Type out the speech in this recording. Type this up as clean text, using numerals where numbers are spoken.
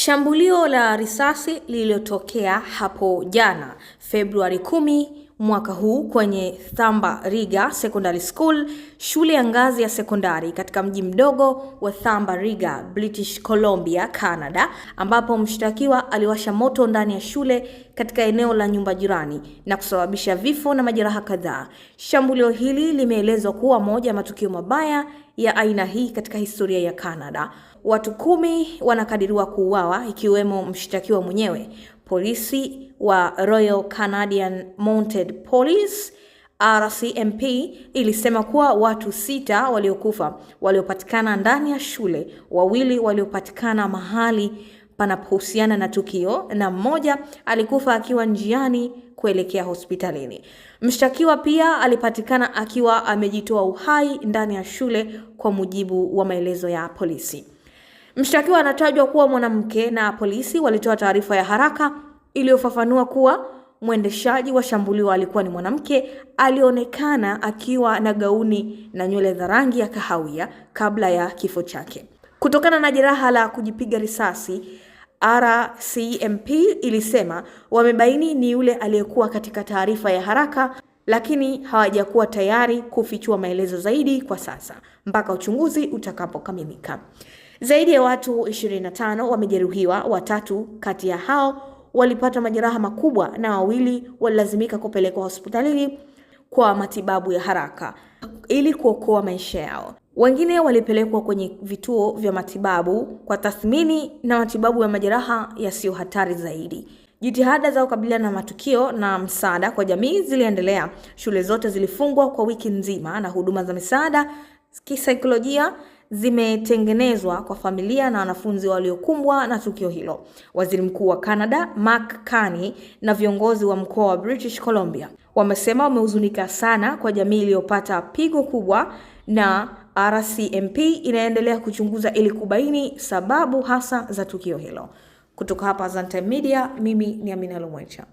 Shambulio la risasi lililotokea hapo jana Februari 10 mwaka huu kwenye Thamba-Riga Secondary School, shule ya ngazi ya sekondari katika mji mdogo wa Thamba-Riga, British Columbia, Canada, ambapo mshtakiwa aliwasha moto ndani ya shule katika eneo la nyumba jirani na kusababisha vifo na majeraha kadhaa. Shambulio hili limeelezwa kuwa moja ya matukio mabaya ya aina hii katika historia ya Canada. Watu 10 wanakadiriwa kuuawa ikiwemo mshtakiwa mwenyewe. Polisi wa Royal Canadian Mounted Police RCMP ilisema kuwa watu 6 waliokufa waliopatikana ndani ya shule, 2 waliopatikana mahali panapohusiana na tukio na mmoja alikufa akiwa njiani kuelekea hospitalini. Mshtakiwa pia alipatikana akiwa amejitoa uhai ndani ya shule kwa mujibu wa maelezo ya polisi. Mshtakiwa anatajwa kuwa mwanamke na polisi walitoa taarifa ya haraka iliyofafanua kuwa mwendeshaji wa shambulio alikuwa ni mwanamke. Alionekana akiwa na gauni na nywele za rangi ya kahawia kabla ya kifo chake. Kutokana na jeraha la kujipiga risasi, RCMP ilisema wamebaini ni yule aliyekuwa katika taarifa ya haraka, lakini hawajakuwa tayari kufichua maelezo zaidi kwa sasa mpaka uchunguzi utakapokamilika. Zaidi ya watu 25 wamejeruhiwa, 3 kati ya hao walipata majeraha makubwa na 2 walilazimika kupelekwa hospitalini kwa matibabu ya haraka ili kuokoa maisha yao. Wengine walipelekwa kwenye vituo vya matibabu kwa tathmini na matibabu ya majeraha yasiyo hatari zaidi. Jitihada za kukabiliana na matukio na msaada kwa jamii ziliendelea. Shule zote zilifungwa kwa wiki nzima na huduma za misaada kisaikolojia zimetengenezwa kwa familia na wanafunzi waliokumbwa na tukio hilo. Waziri Mkuu wa Canada Mark Carney na viongozi wa mkoa wa British Columbia wamesema wamehuzunika sana kwa jamii iliyopata pigo kubwa, na RCMP inaendelea kuchunguza ili kubaini sababu hasa za tukio hilo. Kutoka hapa Zantime Media, mimi ni Amina Lumwecha.